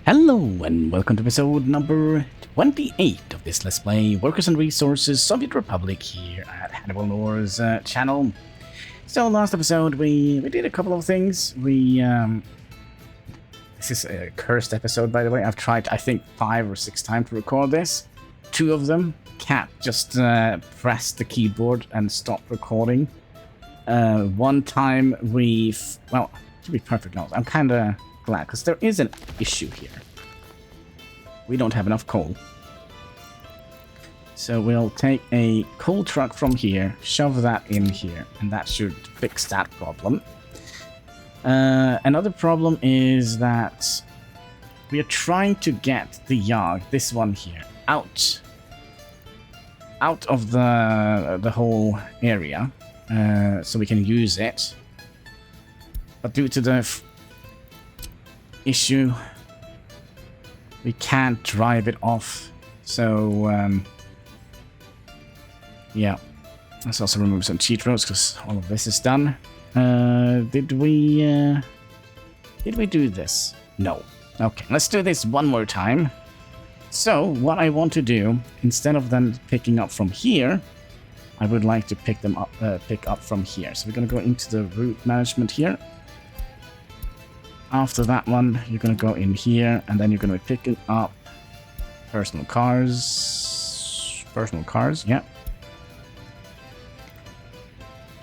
Hello and welcome to episode number 28 of this Let's Play Workers and Resources Soviet Republic here at HanniballNOR's channel. So last episode we did a couple of things. This is a cursed episode, by the way. I've tried I think 5 or 6 times to record this. 2 of them, Cat just pressed the keyboard and stopped recording. One time well, to be perfectly honest, I'm kinda glad, because there is an issue here. We don't have enough coal. So we'll take a coal truck from here, shove that in here, and that should fix that problem. Another problem is that we are trying to get the yard, this one here, out of the whole area, so we can use it. But due to the issue, we can't drive it off, so yeah, let's also remove some cheat roads because all of this is done. Did we do this? No. Okay, let's do this one more time. So what I want to do, instead of them picking up from here, I would like to pick up from here. So we're gonna go into the route management here. After that one, you're going to go in here, and then you're going to be picking up personal cars. Personal cars, yeah.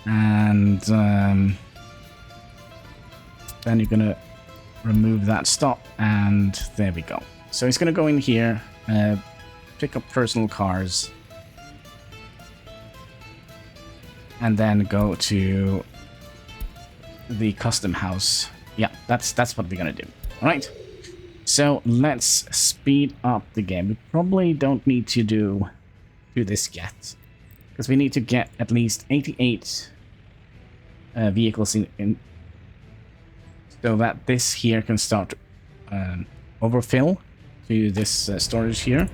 And then you're going to remove that stop, and there we go. So it's going to go in here, pick up personal cars, and then go to the custom house. Yeah, that's what we're gonna do. All right. So let's speed up the game. We probably don't need to do this yet, because we need to get at least 88 vehicles in, so that this here can start overfill to this storage here.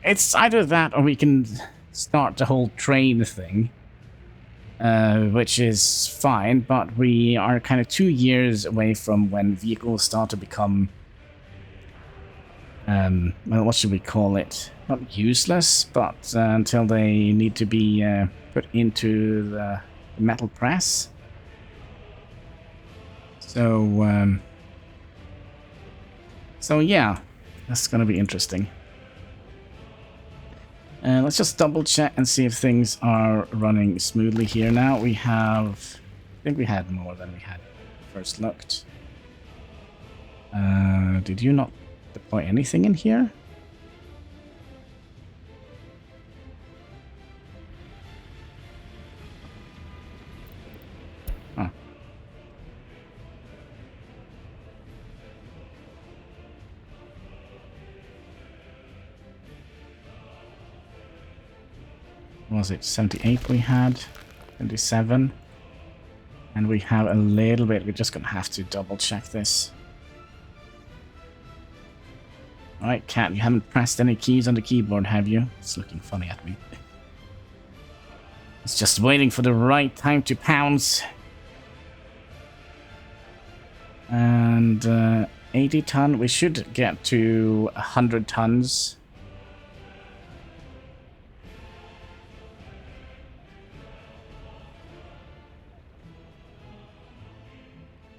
It's either that or we can start the whole train thing. Which is fine, but we are kind of 2 years away from when vehicles start to become, well, what should we call it? Not useless, but until they need to be put into the metal press. So yeah, that's gonna be interesting. Let's just double check and see if things are running smoothly here now. We have, I think we had more than we had first looked. Did you not deploy anything in here? Huh. Was it 78 we had? 27. And we have a little bit. We're just gonna have to double check this. Alright, Cat, you haven't pressed any keys on the keyboard, have you? It's looking funny at me. It's just waiting for the right time to pounce. And 80 ton. We should get to 100 tons.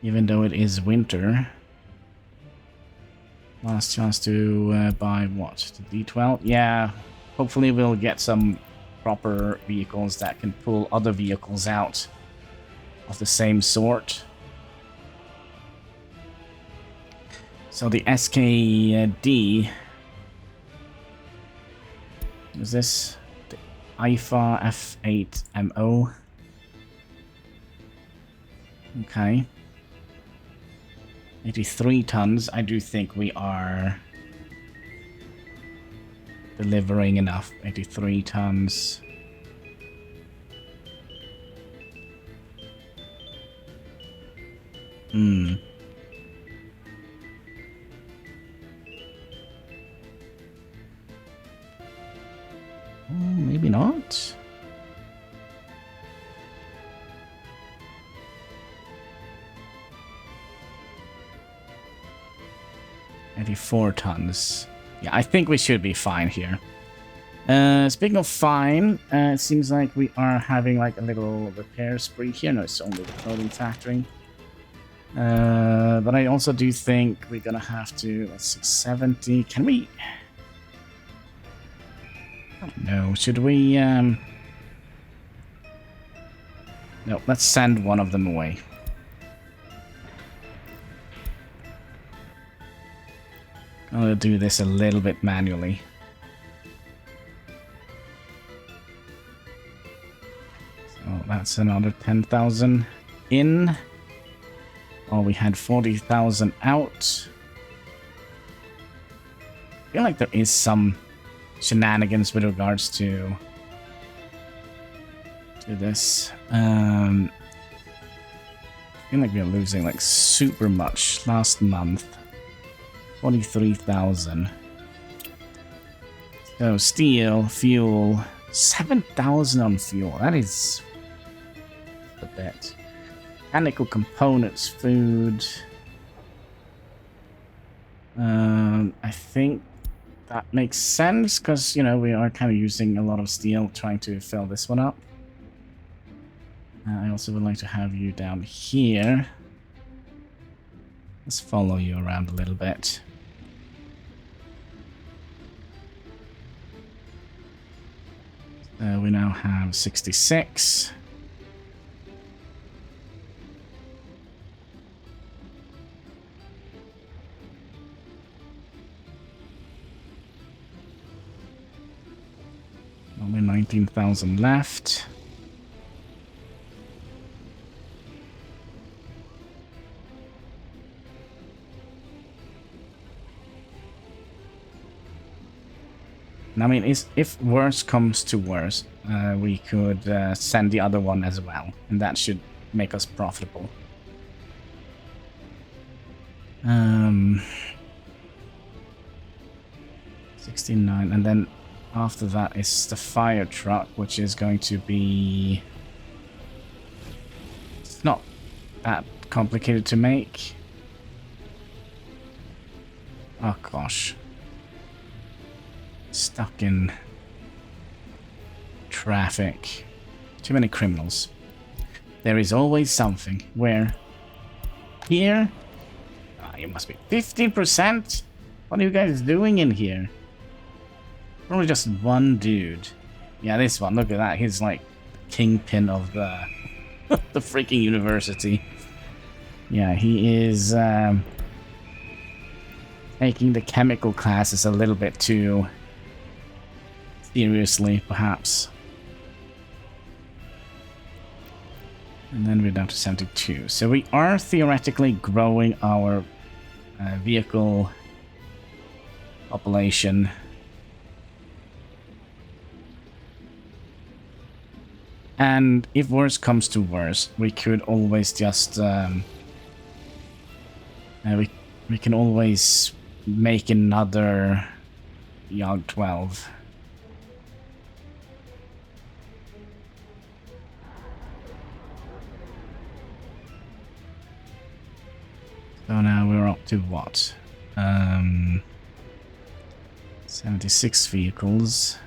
Even though it is winter. Last chance to buy what? The D12? Yeah, hopefully we'll get some proper vehicles that can pull other vehicles out of the same sort. So the SKD... is this? The IFA F8MO. Okay. 83 tons. I do think we are delivering enough. 83 tons. Maybe not. 84 tons. Yeah, I think we should be fine here. Speaking of fine, it seems like we are having like a little repair spree here. No, it's only the clothing factory. But I also do think we're gonna have to, let's see, 70. Can we? I don't know. Should we? No, let's send one of them away. I'll do this a little bit manually. So that's another 10,000 in. Oh, we had 40,000 out. I feel like there is some shenanigans with regards to this. I feel like we're losing like super much last month. 43,000. So steel, fuel, 7,000 on fuel. That is a bit. Mechanical components, food. I think that makes sense because, you know, we are kind of using a lot of steel trying to fill this one up. I also would like to have you down here. Let's follow you around a little bit. We now have 66. Only 19,000 left. I mean, if worse comes to worse, we could send the other one as well, and that should make us profitable. 69, and then after that is the fire truck, which is going to be... It's not that complicated to make. Oh gosh. Stuck in traffic. Too many criminals. There is always something. Where? Here? You must be 15%? What are you guys doing in here? Probably just one dude. Yeah, this one. Look at that. He's like kingpin of the the freaking university. Yeah, he is taking the chemical classes a little bit too seriously, perhaps. And then we're down to 72. So we are theoretically growing our vehicle population. And if worse comes to worse, we could always just we can always make another Yog 12. So now we're up to what? 76 vehicles.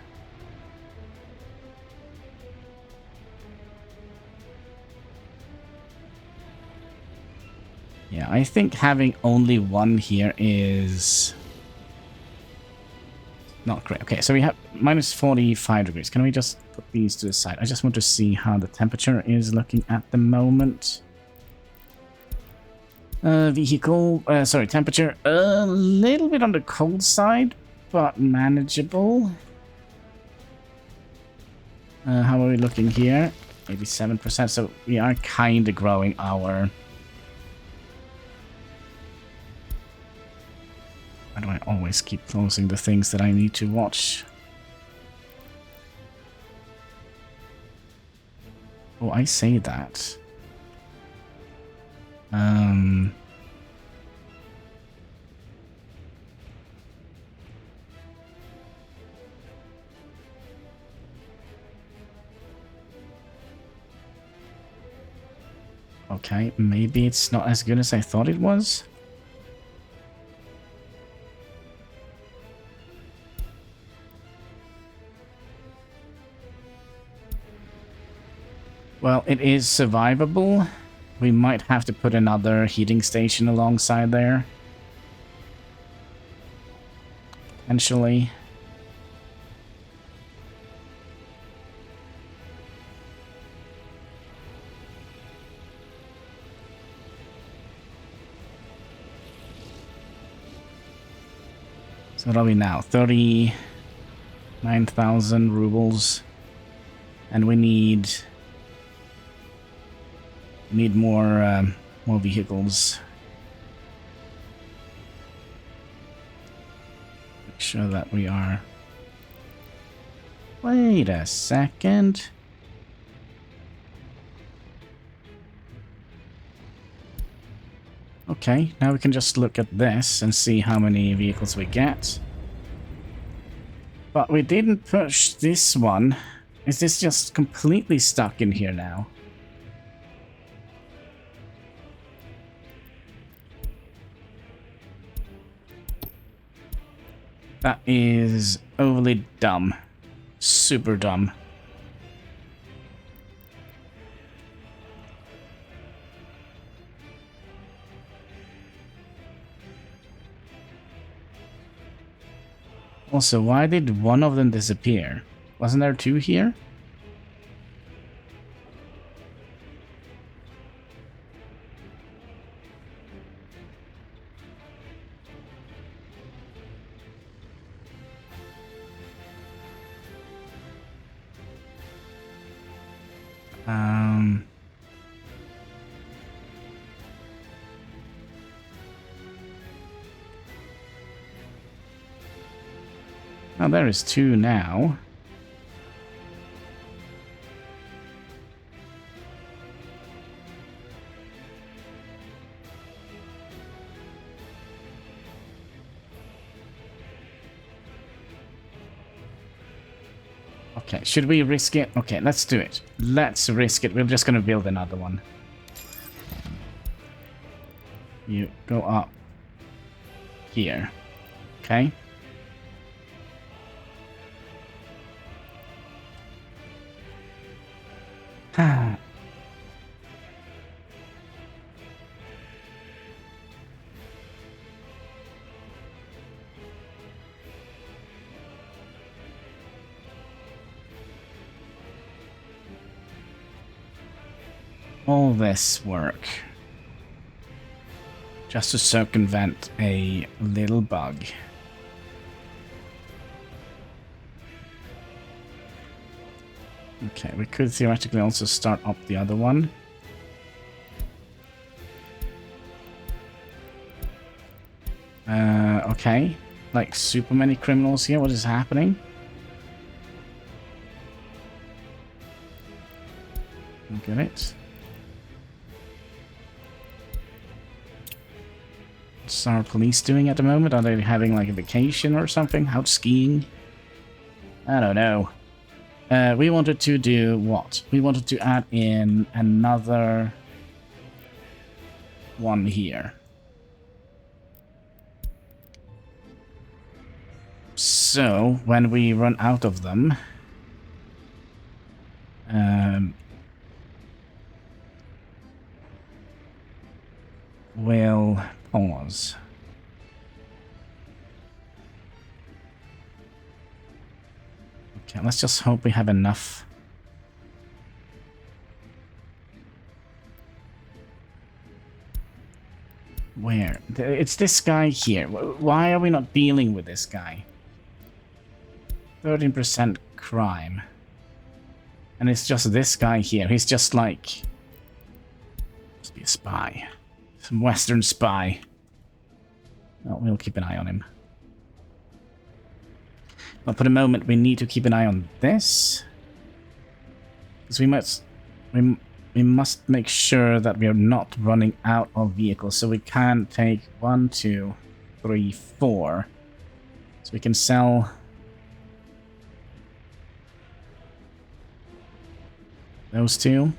Yeah, I think having only one here is not great. Okay, so we have minus 45 degrees. Can we just put these to the side? I just want to see how the temperature is looking at the moment. Temperature a little bit on the cold side, but manageable. How are we looking here? 87%, so we are kind of growing our... Why do I always keep closing the things that I need to watch? Oh, I say that. Okay, maybe it's not as good as I thought it was. Well, it is survivable. We might have to put another heating station alongside there. Potentially. So what are we now? 39,000 rubles. And we need more vehicles. Make sure that we are... Wait a second. Okay, now we can just look at this and see how many vehicles we get. But we didn't push this one. Is this just completely stuck in here now? That is overly dumb. Super dumb. Also, why did one of them disappear? Wasn't there two here? Oh, there is two now. Okay, should we risk it? Okay, let's do it. Let's risk it. We're just gonna build another one. You go up here. Okay. All this work just to circumvent a little bug. Okay, we could theoretically also start up the other one. Okay. Like, super many criminals here. What is happening? Get it. What's our police doing at the moment? Are they having, like, a vacation or something? Out skiing? I don't know. We wanted to do what? We wanted to add in another one here. So, when we run out of them, we'll pause. Okay, let's just hope we have enough. Where? It's this guy here. Why are we not dealing with this guy? 13% crime. And it's just this guy here. He's just like... Must be a spy. Some Western spy. Well, we'll keep an eye on him. But for the moment, we need to keep an eye on this. Because we must make sure that we are not running out of vehicles. So we can take 1, 2, 3, 4. So we can sell... those two.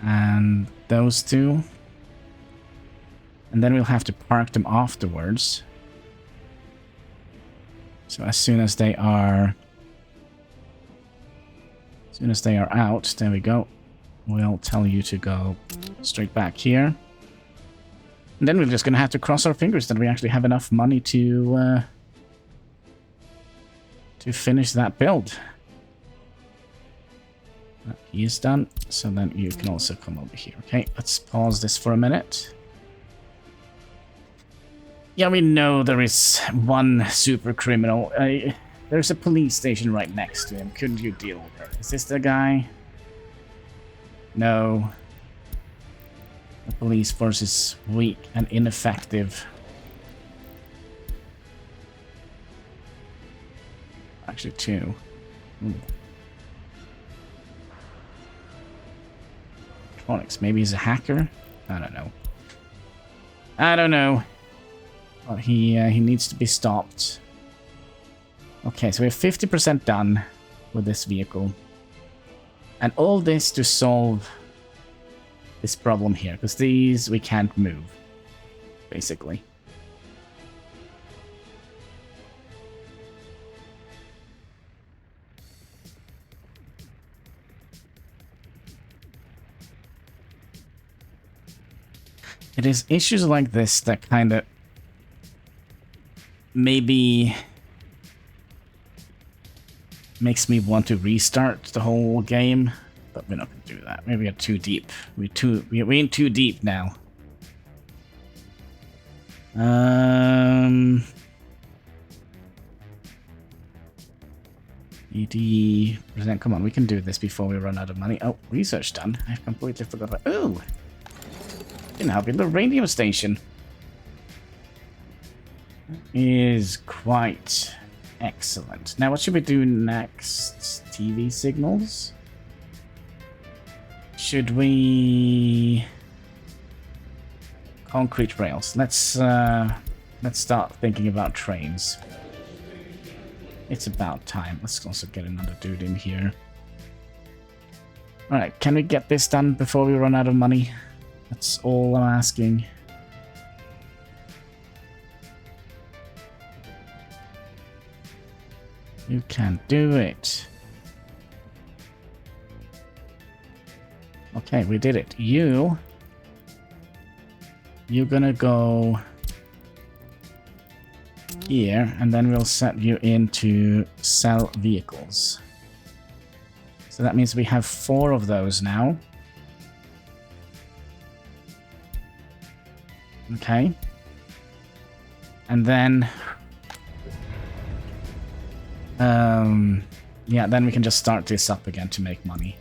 And those two. And then we'll have to park them afterwards. So as soon as they are As soon as they are out, there we go. We'll tell you to go straight back here. And then we're just going to have to cross our fingers that we actually have enough money to finish that build. He is done, so then you can also come over here. Okay, let's pause this for a minute. Yeah, we know there is one super criminal. There's a police station right next to him. Couldn't you deal with it? Is this the guy? No. The police force is weak and ineffective. Actually, two. Ooh. Electronics. Maybe he's a hacker? I don't know. I don't know. But he needs to be stopped. Okay, so we're 50% done with this vehicle. And all this to solve this problem here, because these we can't move, basically. It is issues like this that kind of maybe makes me want to restart the whole game, but we're not going to do that. Maybe we're too deep. We're in too deep now. 80%. Come on, we can do this before we run out of money. Oh, research done. I completely forgot about. Oh, can now build a radio station. Is quite excellent. Now, what should we do next? TV signals? Should we... Concrete rails. Let's start thinking about trains. It's about time. Let's also get another dude in here. Alright, can we get this done before we run out of money? That's all I'm asking. You can do it. Okay, we did it. You're gonna go here, and then we'll set you into sell vehicles. So that means we have 4 of those now. Okay. And then... yeah, then we can just start this up again to make money.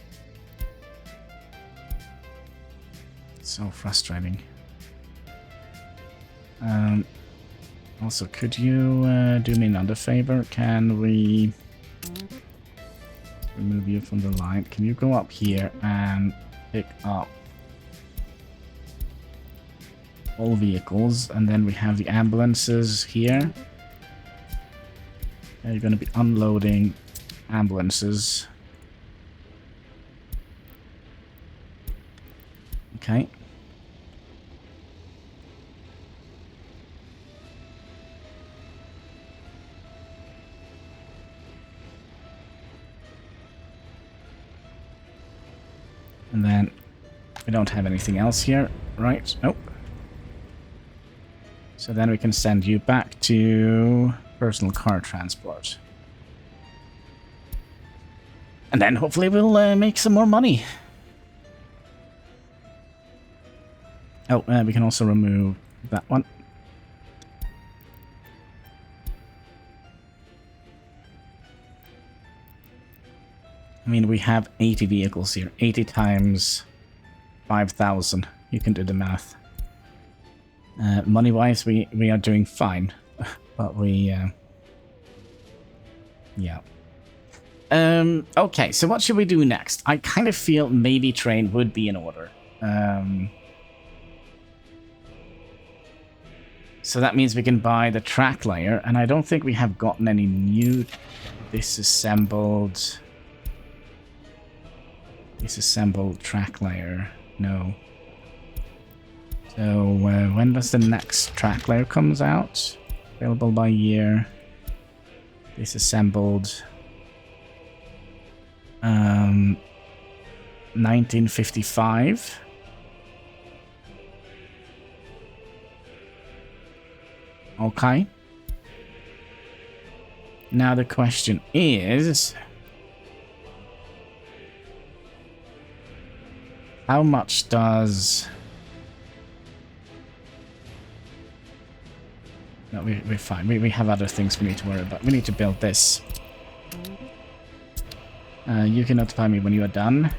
So frustrating. Also, could you do me another favor? Can we remove you from the line? Can you go up here and pick up all vehicles? And then we have the ambulances here. You're going to be unloading ambulances. Okay. And then we don't have anything else here, right? Nope. So then we can send you back to personal car transport. And then hopefully we'll make some more money. Oh, we can also remove that one. I mean, we have 80 vehicles here. 80 times 5,000. You can do the math. Money-wise, we are doing fine. But we... yeah. Okay, so what should we do next? I kind of feel maybe train would be in order. So that means we can buy the tracklayer, and I don't think we have gotten any new disassembled tracklayer. No. So when does the next tracklayer comes out? Available by year. Disassembled. 1955. Okay. Now the question is, how much does... No, we're fine. We have other things we need to worry about. We need to build this. You can notify me when you are done.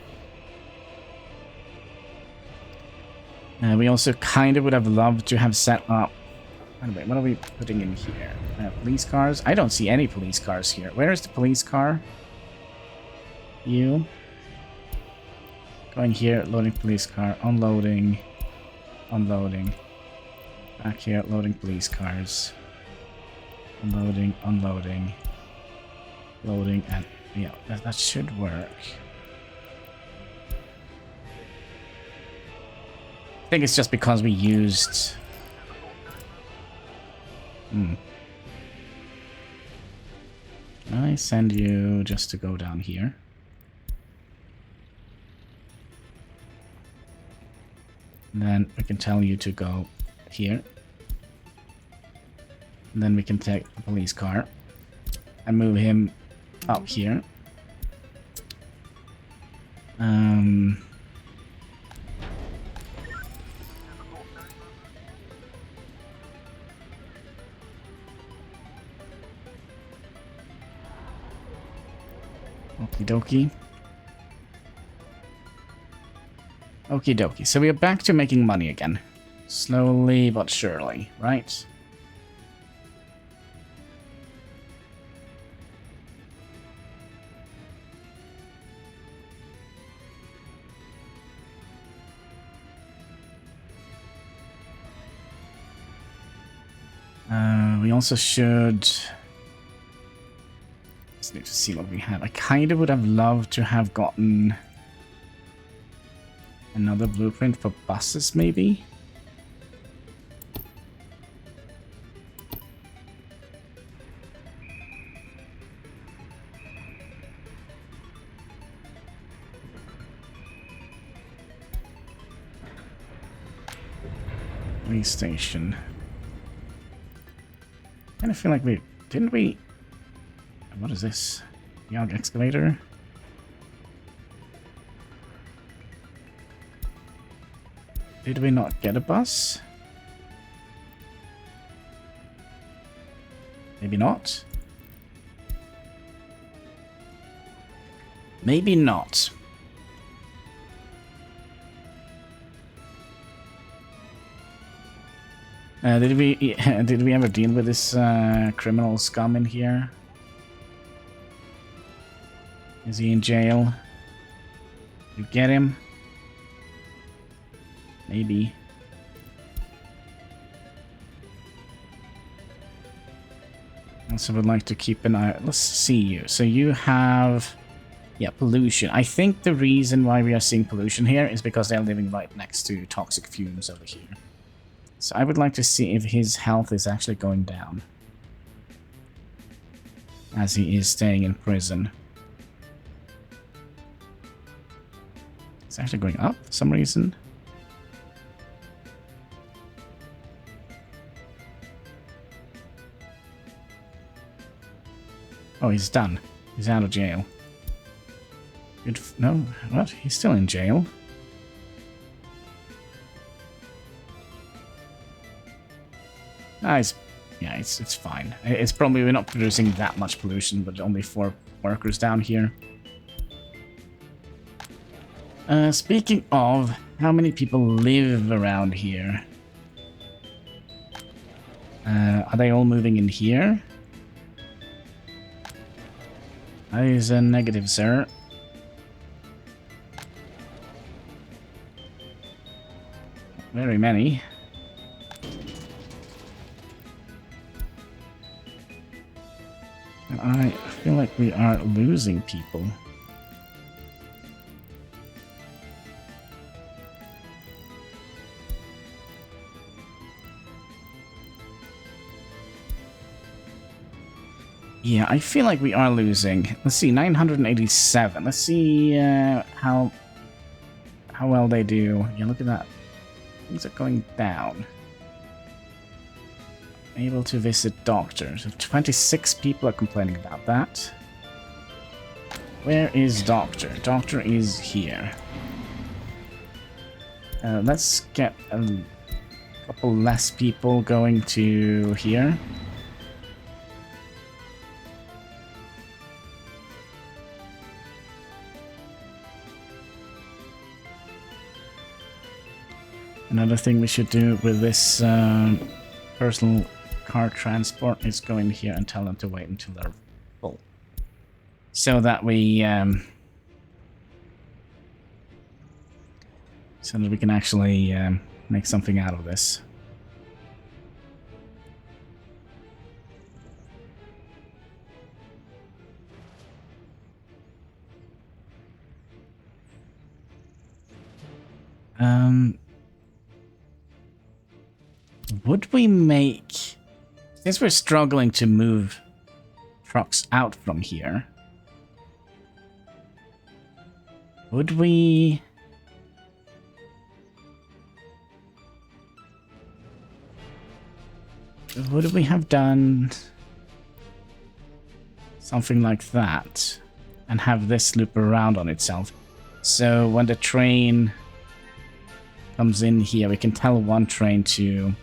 We also kind of would have loved to have set up... Anyway, what are we putting in here? Police cars? I don't see any police cars here. Where is the police car? You. Going here, loading police car, unloading, unloading. Back here, loading police cars. Unloading, unloading. Loading, and yeah, that should work. I think it's just because we used... I send you just to go down here. And then we can tell you to go here. And then we can take the police car and move him up here. Okie dokie. Okie dokie. So we are back to making money again. Slowly but surely, right? We also should... Just need to see what we have. I kind of would have loved to have gotten another blueprint for buses, maybe? Police station. I kind of feel like we... Didn't we... What is this? Yard excavator? Did we not get a bus? Maybe not. Maybe not. Did we ever deal with this criminal scum in here? Is he in jail? You get him? Maybe. Also would like to keep an eye... Let's see you. So you have... Yeah, pollution. I think the reason why we are seeing pollution here is because they're living right next to toxic fumes over here. So I would like to see if his health is actually going down. As he is staying in prison. It's actually going up for some reason. Oh, he's done. He's out of jail. Good. No, what? He's still in jail. Ah, it's fine. It's probably we're not producing that much pollution, but only 4 workers down here. Speaking of, how many people live around here? Are they all moving in here? That is a negative, sir. Very many. I feel like we are losing people. Yeah, I feel like we are losing. Let's see, 987. Let's see how well they do. Yeah, look at that. Things are going down. Able to visit doctors. 26 people are complaining about that. Where is doctor? Doctor is here. Let's get a couple less people going to here. Another thing we should do with this personal car transport is go in here and tell them to wait until they're full. So that we can actually make something out of this. Would we make... Since we're struggling to move trucks out from here, would we... Would we have done something like that and have this loop around on itself? So when the train comes in here, we can tell one train to...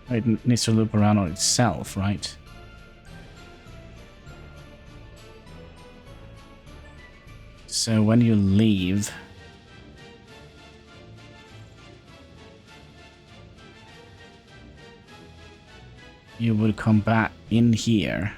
It needs to loop around on itself, right? So when you leave... you would come back in here.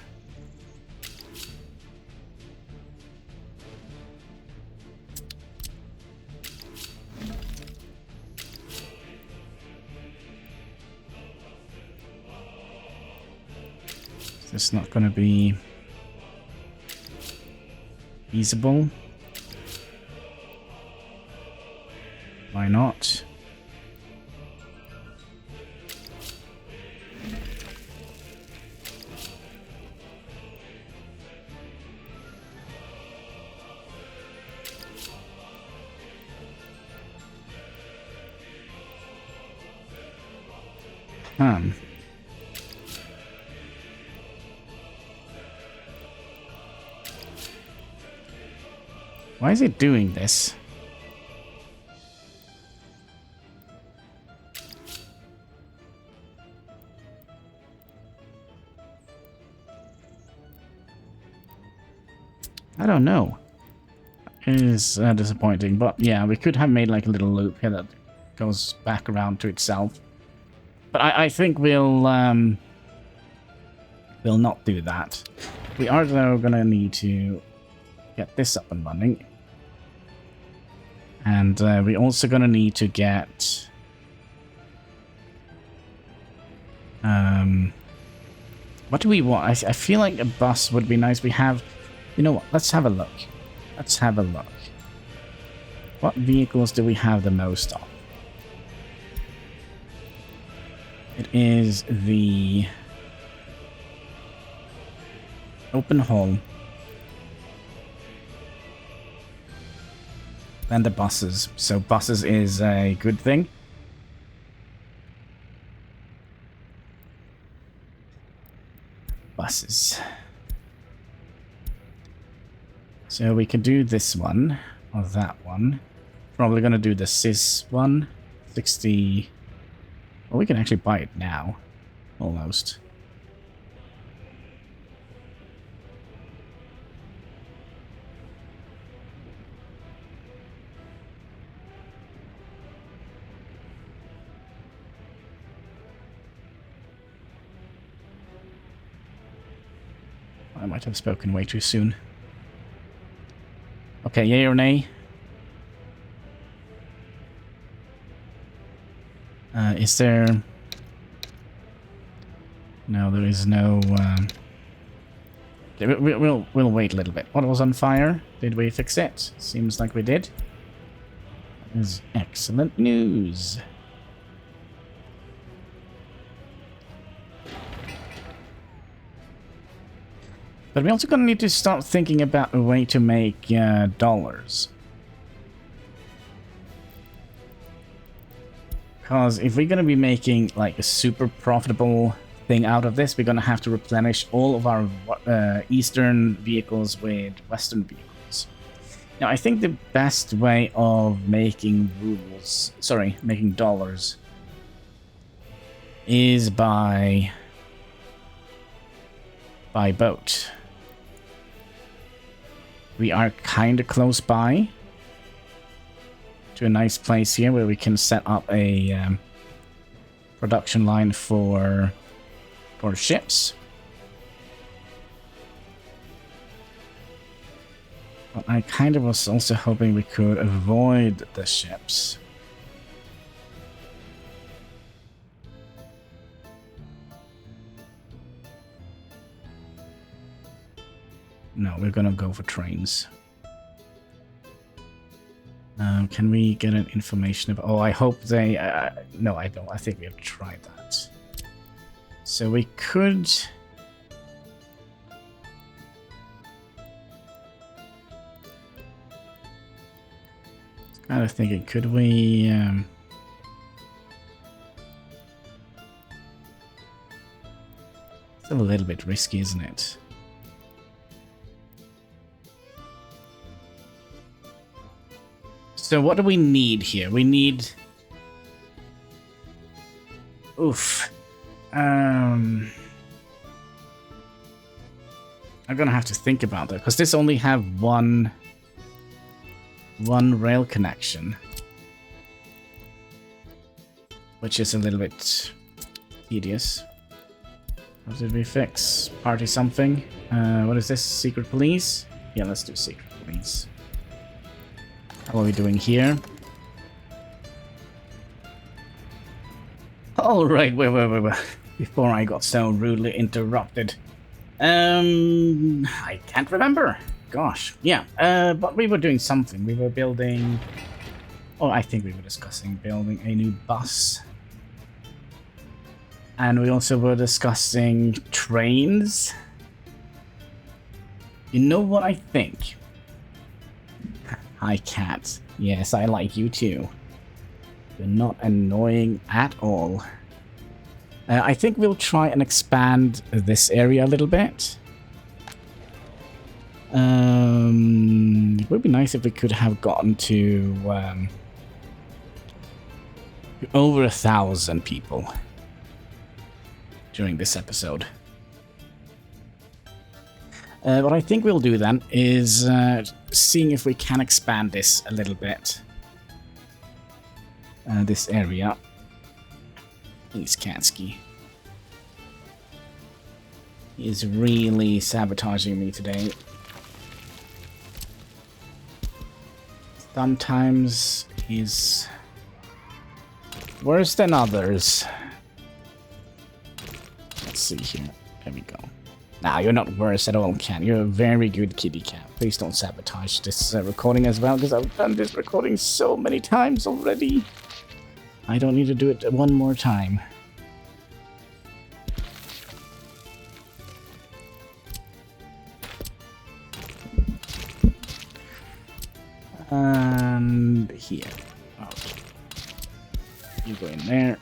It's not going to be feasible. Why not? Why is it doing this? I don't know. It is disappointing, but yeah, we could have made like a little loop here that goes back around to itself. But I think we'll not do that. We are though gonna need to get this up and running. And we're also gonna need to get what do we want? I feel like a bus would be nice. We have, you know what, let's have a look. Let's have a look. What vehicles do we have the most of? It is the open haul and the buses. So buses is a good thing. Buses. So we could do this one or that one. Probably gonna do the CIS one. 60. Well, we can actually buy it now. Almost. I might have spoken way too soon. Okay, yay or nay? Is there... No, there is no... Okay, we'll wait a little bit. What was on fire? Did we fix it? Seems like we did. That is excellent news. But we're also gonna need to start thinking about a way to make dollars. Because if we're gonna be making like a super profitable thing out of this, we're gonna have to replenish all of our eastern vehicles with western vehicles. Now, I think the best way of making making dollars is by boat. We are kind of close by to a nice place here where we can set up a production line for ships. But I kind of was also hoping we could avoid the ships. No, we're gonna go for trains. Can we get an information about... Oh, I hope they... no, I don't. I think we have tried that. So we could... Kind of thinking, could we... It's a little bit risky, isn't it? So what do we need here? We need... Oof. I'm gonna have to think about that, because this only have one rail connection. Which is a little bit tedious. What did we fix? Party something? What is this? Secret police? Yeah, let's do secret police. How are we doing here? Alright, wait. Before I got so rudely interrupted. I can't remember. Gosh. Yeah, but we were doing something. We were building... Oh, I think we were discussing building a new bus. And we also were discussing trains. You know what I think? Hi, cat. Yes, I like you too. You're not annoying at all. I think we'll try and expand this area a little bit. It would be nice if we could have gotten to over 1,000 people during this episode. What I think we'll do then is seeing if we can expand this a little bit. This area. Please, Kansky. He is really sabotaging me today. Sometimes he's worse than others. Let's see here. There we go. Nah, you're not worse at all, Cat. You're a very good kitty cat. Please don't sabotage this recording as well, because I've done this recording so many times already. I don't need to do it one more time. And here. Okay. You go in there.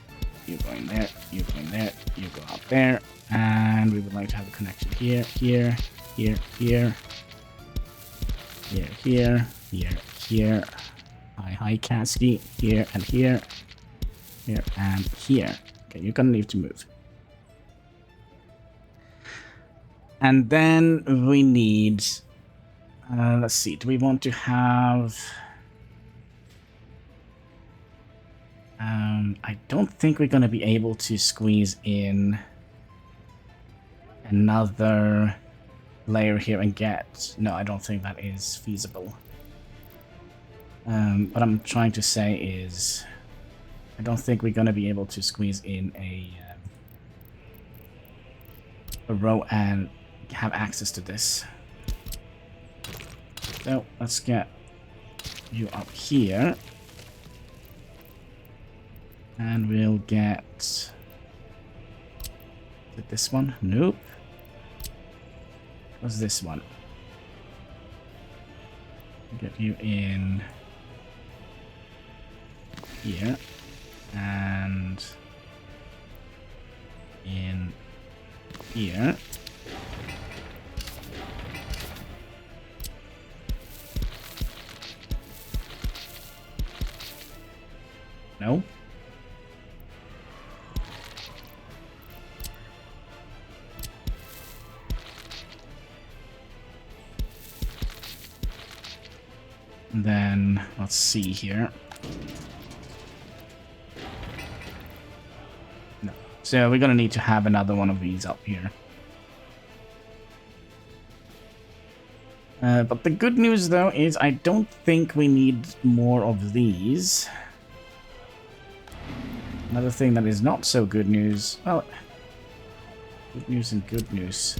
You go in there. You go in there. You go out there. And we would like to have a connection here, here, here, here, here, here, here, here. Hi, Kasky. Here and here, here and here. Okay, you're gonna need to move. And then we need. Let's see. Do we want to have? I don't think we're gonna be able to squeeze in another layer here and get... No, I don't think that is feasible. What I'm trying to say is I don't think we're going to be able to squeeze in a row and have access to this. So let's get you up here. And we'll get... Did this one? Nope. What's this one? Get you in here and in here. No. And then let's see here. No. So we're gonna need to have another one of these up here. But the good news though is I don't think we need more of these. Another thing that is not so good news. Well, good news and good news.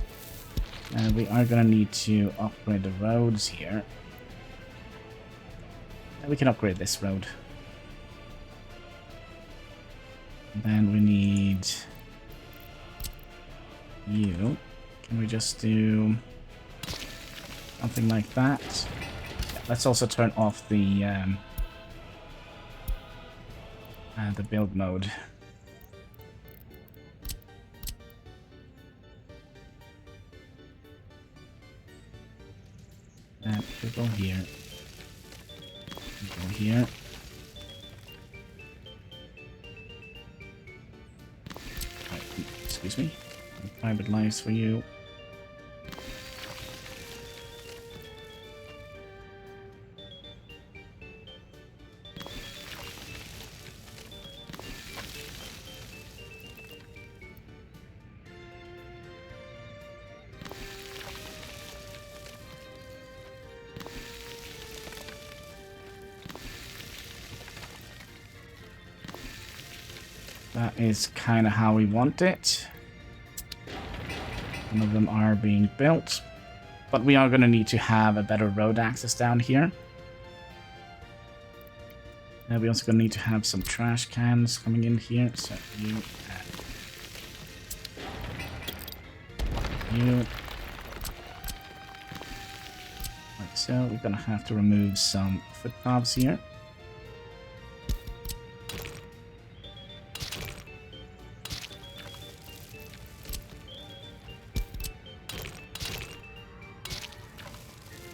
We are gonna need to upgrade the roads here. We can upgrade this road. And then we need you. Can we just do something like that? Yeah, let's also turn off the build mode. And we go here. Go here. Right, excuse me. Private lives for you. That is kind of how we want it. Some of them are being built, but we are going to need to have a better road access down here. We're also going to need to have some trash cans coming in here. So you and you. Like so. We're going to have to remove some footpaths here.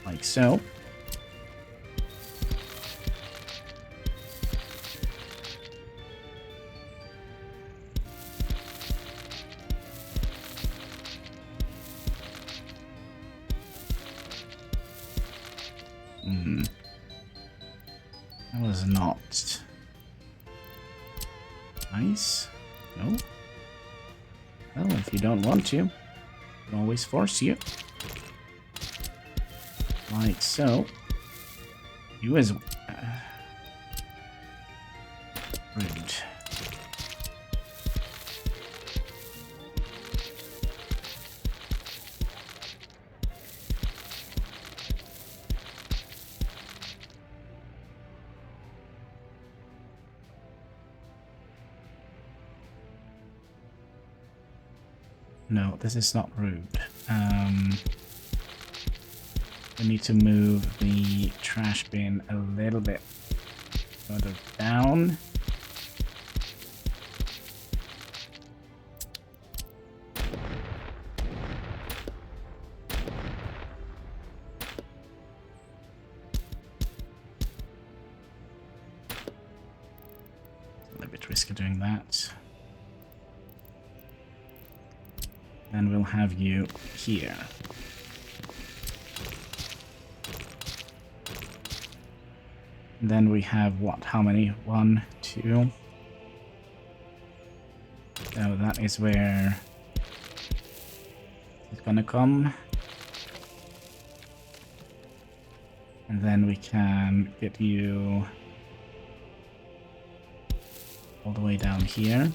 Like so. That was not nice. No. Well, if you don't want to, I can always force you. Like so. You as rude. No, this is not rude. We need to move the trash bin a little bit further down. A little bit risky doing that. And we'll have you here. And then we have what? How many? 1, 2. So that is where it's gonna come. And then we can get you all the way down here.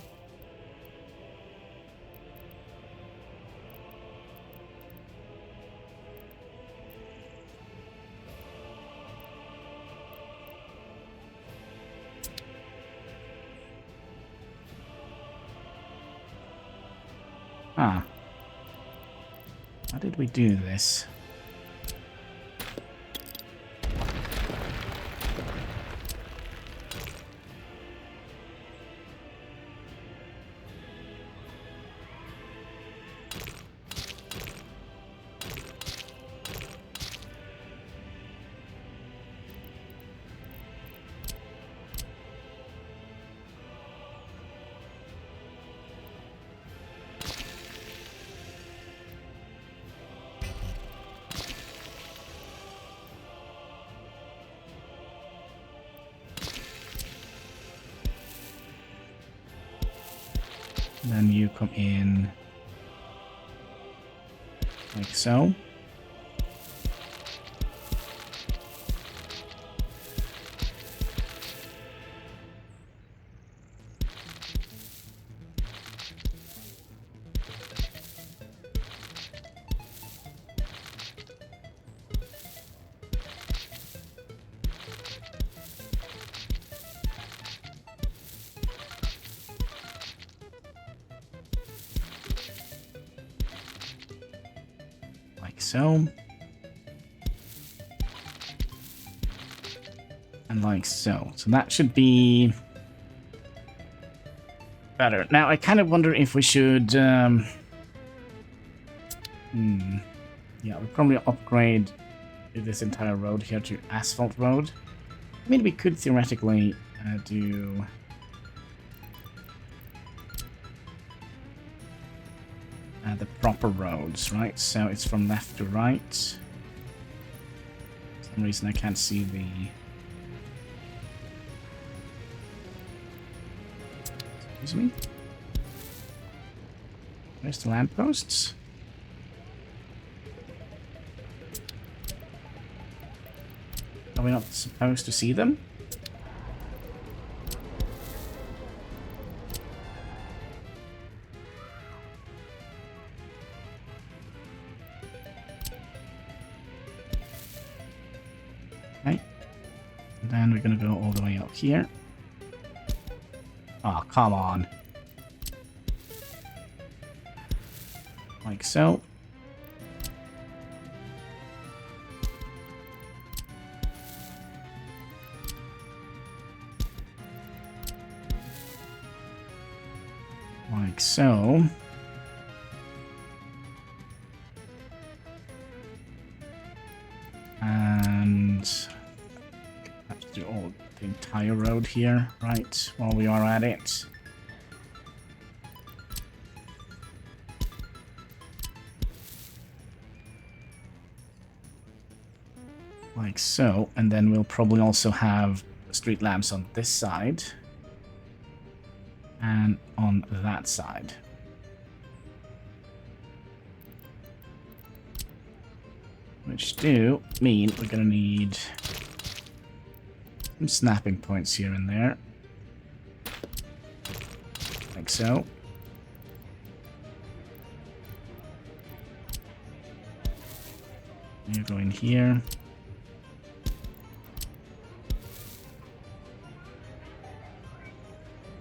did we do this? And then you come in like so. So, and like so. So that should be better. Now, I kind of wonder if we should, yeah, we'll probably upgrade this entire road here to asphalt road. I mean, we could theoretically do the proper roads, right? So it's from left to right. For some reason I can't see the... Excuse me? Where's the lampposts? Are we not supposed to see them? Then we're going to go all the way up here. Oh, come on. Like so. Like so. And... do all the entire road here, right, while we are at it. Like so, and then we'll probably also have street lamps on this side and on that side. Which do mean we're gonna need some snapping points here and there. Like so. You go in here.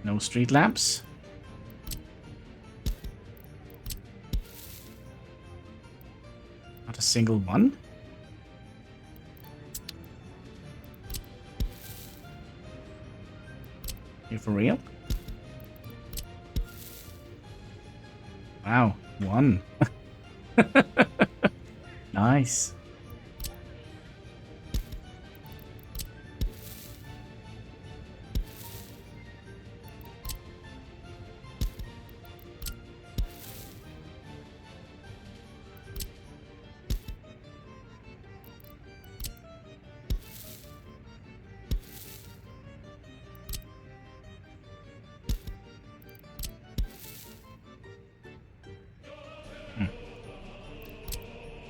No street lamps. Not a single one. You for real? Wow, one. Nice.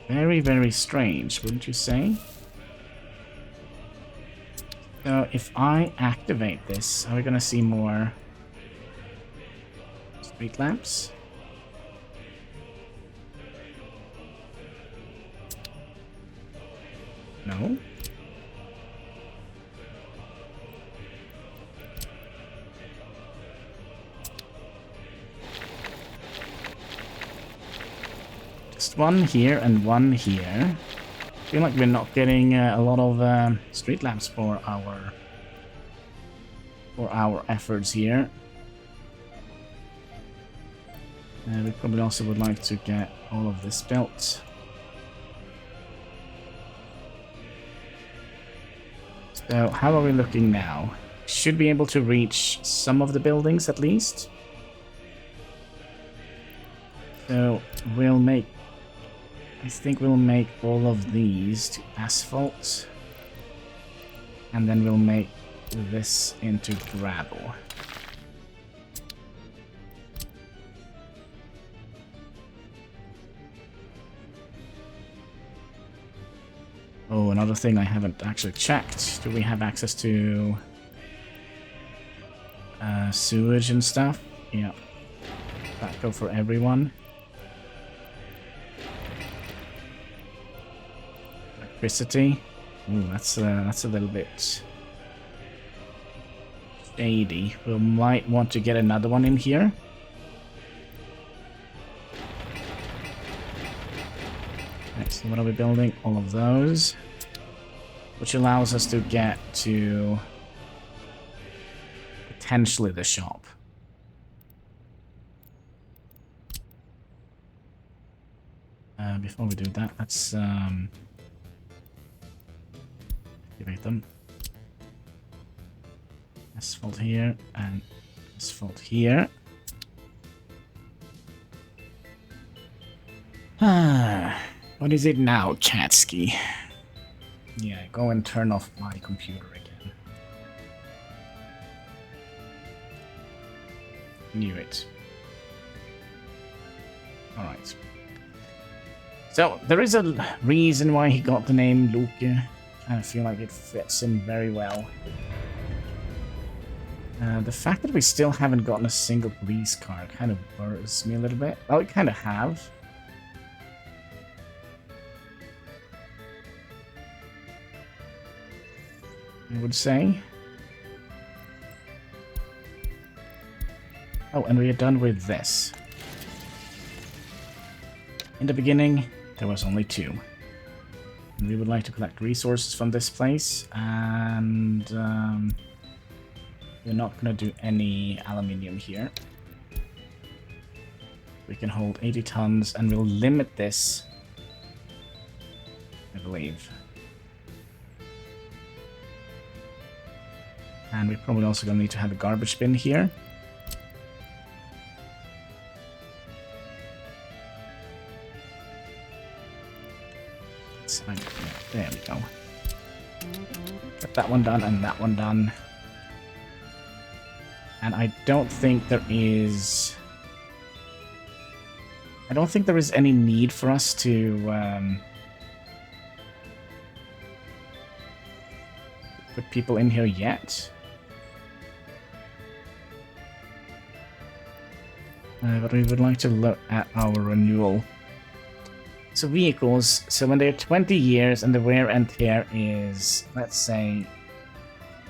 Very, very strange, wouldn't you say? So if I activate this, are we going to see more street lamps? No? Just one here and one here. I feel like we're not getting a lot of street lamps for our efforts here. We probably also would like to get all of this built. So how are we looking now? Should be able to reach some of the buildings at least. So we'll make, I think we'll make all of these to asphalt. And then we'll make this into gravel. Oh, another thing I haven't actually checked. Do we have access to sewage and stuff? Yeah. That go for everyone. Electricity. Ooh, that's a little bit shady. We might want to get another one in here. Right, so what are we building? All of those. Which allows us to get to potentially the shop. Before we do that, let's activate them. Asphalt here and asphalt here. What is it now, Chatsky? Yeah, go and turn off my computer again. Knew it. Alright. So, there is a reason why he got the name Luke. I feel like it fits him very well. The fact that we still haven't gotten a single police car kind of worries me a little bit. Well, we kind of have. I would say. Oh, and we are done with this. In the beginning, there was only 2. And we would like to collect resources from this place, and we're not going to do any aluminium here. We can hold 80 tons, and we'll limit this, I believe. And we're probably also going to need to have a garbage bin here. There we go. Get that one done and that one done. And I don't think there is... I don't think there is any need for us to put people in here yet. But we would like to look at our renewal. So vehicles, so when they're 20 years and the wear and tear is, let's say,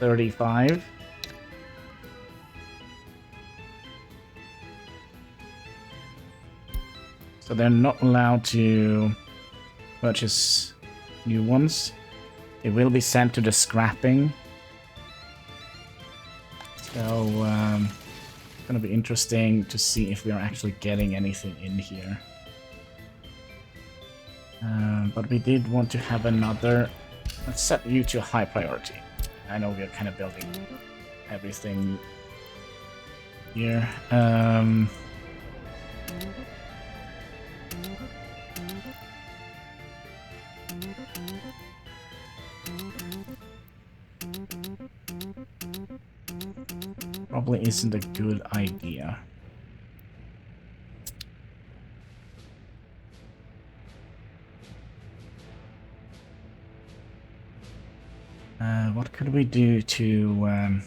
35. So they're not allowed to purchase new ones. They will be sent to the scrapping. So, it's going to be interesting to see if we are actually getting anything in here. But we did want to have another... Let's set you to high priority. I know we're kind of building everything here. Probably isn't a good idea. What could we do to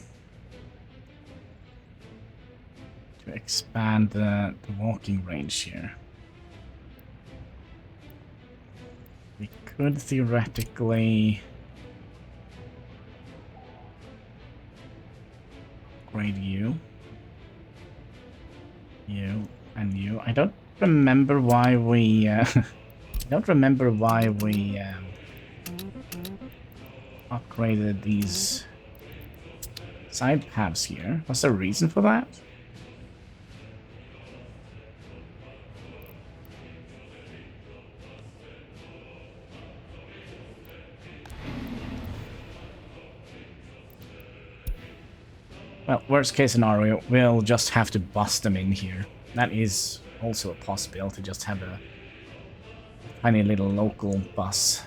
expand the walking range here? We could theoretically upgrade you, and you. I don't remember why we I don't remember why we upgraded these side paths here. Was there a reason for that? Well, worst case scenario, we'll just have to bust them in here. That is also a possibility, just have a tiny little local bus.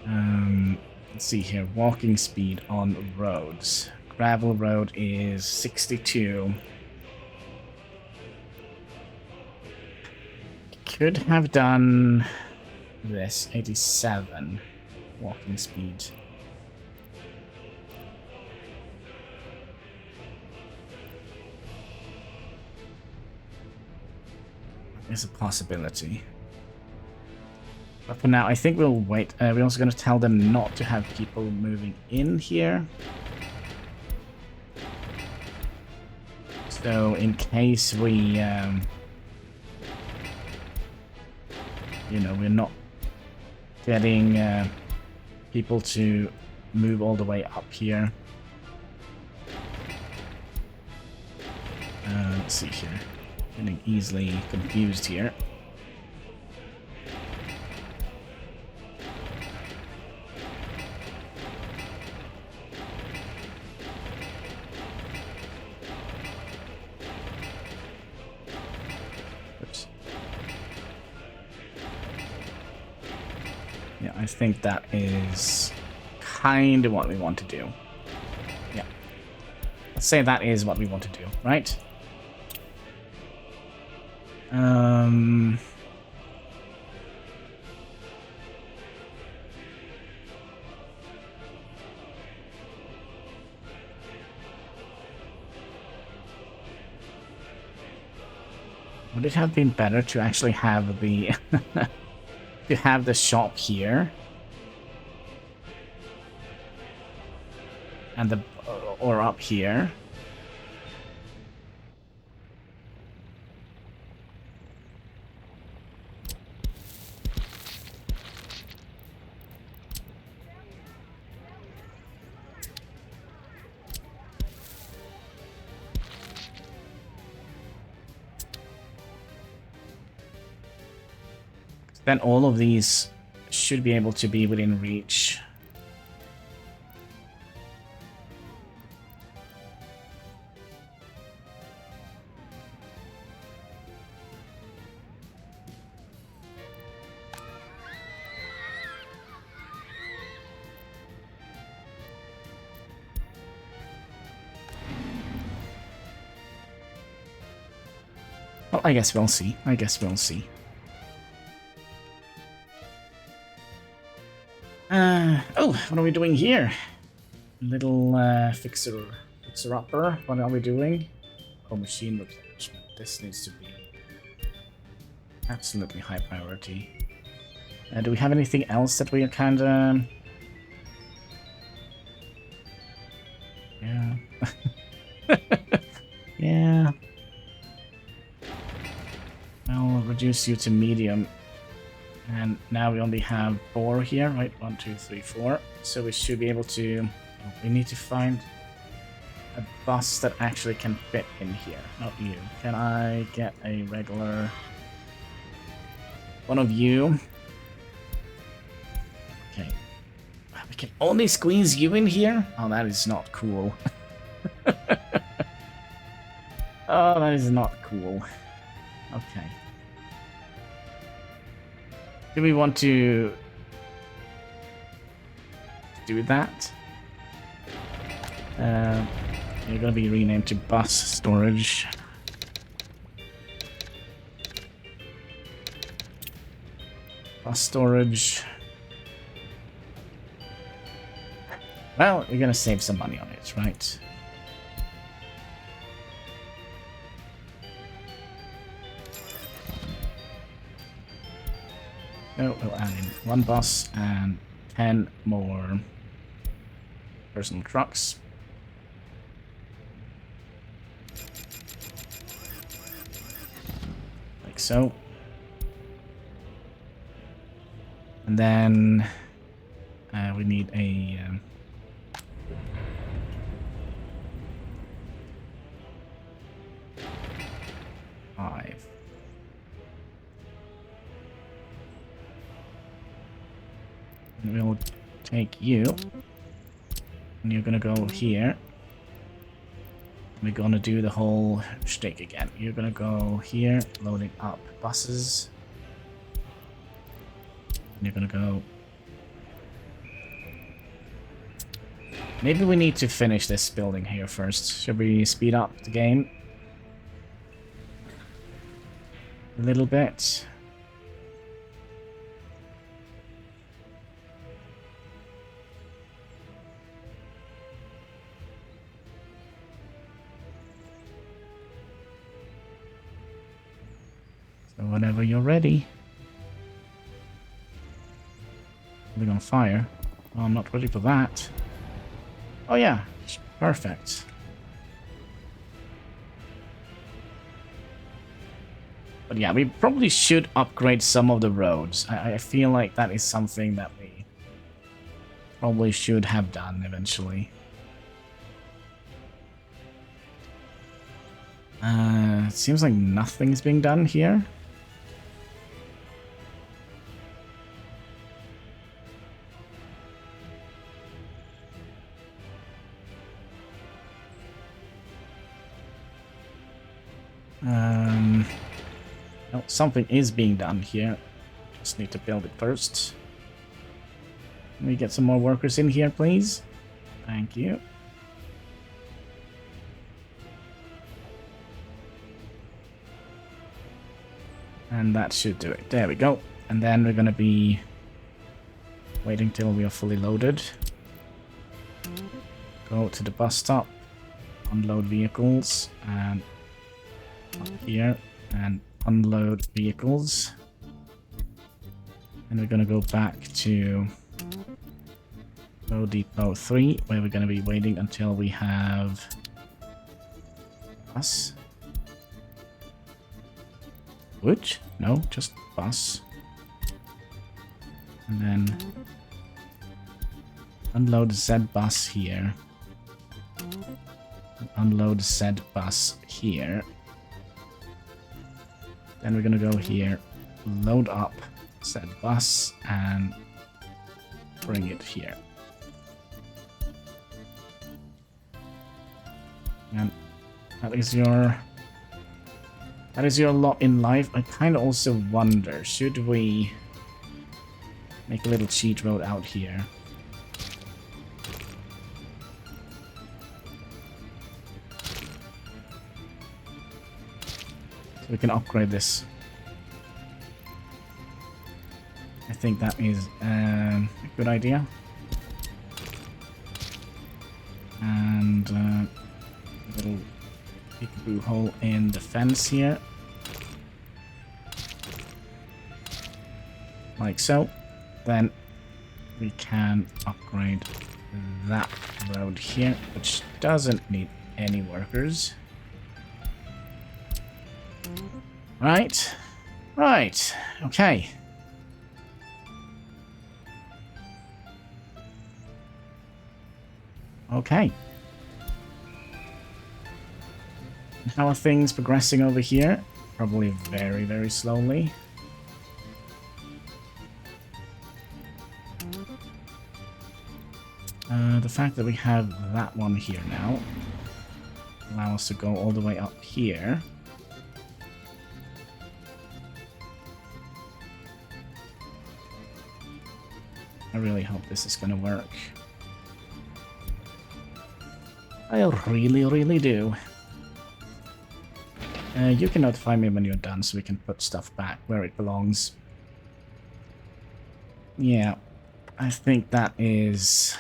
Let's see here, walking speed on roads. Gravel road is 62. Could have done this, 87 walking speed. Is a possibility. But for now, I think we'll wait. We're also going to tell them not to have people moving in here. So in case we, you know, we're not getting people to move all the way up here. Let's see here. Getting easily confused here. Oops. Yeah, I think that is kind of what we want to do. Yeah. Let's say that is what we want to do, right? Would it have been better to actually have the to have the shop here and the or up here? Then all of these should be able to be within reach. Well, I guess we'll see. I guess we'll see. Oh, what are we doing here? Little fixer-upper. What are we doing? Oh, machine replenishment. This needs to be absolutely high priority. Do we have anything else that we are kind of... Yeah. Yeah. I'll reduce you to medium. And now we only have 4 here, right? 1, 2, 3, 4. So we should be able to... Oh, we need to find a bus that actually can fit in here. Not you. Can I get a regular... one of you? Okay. We can only squeeze you in here? Oh, that is not cool. Oh, that is not cool. Okay. Do we want to do that? You're going to be renamed to bus storage. Bus storage. Well, we're going to save some money on it, right? No, we'll add in 1 bus and 10 more personal trucks. Like like so. And then we need a... 5. And we'll take you. And you're gonna go here. We're gonna do the whole shtick again. You're gonna go here, loading up buses. And you're gonna go... Maybe we need to finish this building here first. Should we speed up the game? A little bit. So whenever you're ready. Something on fire. Oh, I'm not ready for that. Oh yeah, perfect. But yeah, we probably should upgrade some of the roads. I feel like that is something that we probably should have done eventually. It seems like nothing's being done here. No, something is being done here. Just need to build it first. Can we get some more workers in here, please? Thank you. And that should do it. There we go. And then we're gonna be waiting till we are fully loaded. Go to the bus stop, unload vehicles, and up here, and unload vehicles. And we're gonna go back to Road Depot 3, where we're gonna be waiting until we have bus. Which? No, just bus. And then unload Z bus here. Unload Z bus here. Then we're gonna go here, load up Z bus, and bring it here. And that is your lot in life. I kind of also wonder, should we make a little cheat road out here? So we can upgrade this. I think that is a good idea. And a little peekaboo hole in the fence here. Like so. Then we can upgrade that road here, which doesn't need any workers. Right. Right. Okay. Okay. And how are things progressing over here? Probably very, very slowly. The fact that we have that one here now allow us to go all the way up here. I really hope this is gonna work. I really, really do. You can notify me when you're done so we can put stuff back where it belongs. Yeah, I think that is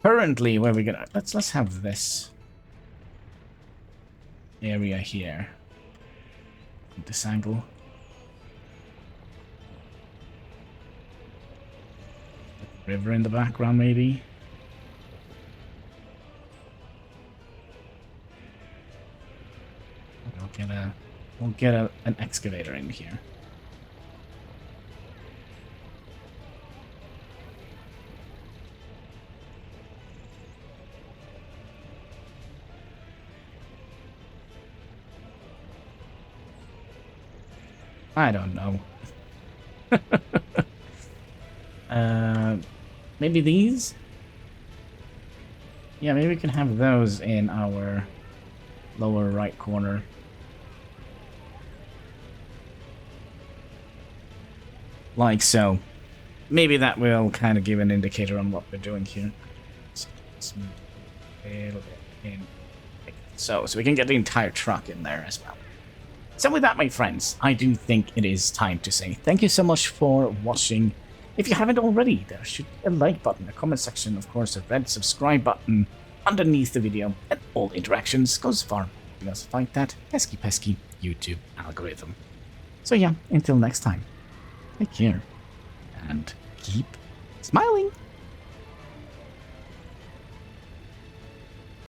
currently where we're gonna... Let's have this area here. This angle. River in the background, maybe. I'll get a get an excavator in here? I don't know. Maybe these? Yeah, maybe we can have those in our lower right corner. Like so. Maybe that will kind of give an indicator on what we're doing here. Let's move a little bit in. So we can get the entire truck in there as well. So with that, my friends, I do think it is time to say thank you so much for watching. If you haven't already, there should be a like button, a comment section, of course, a red subscribe button underneath the video, and all interactions goes far. You guys fight that pesky YouTube algorithm. So yeah, until next time, take care, and keep smiling.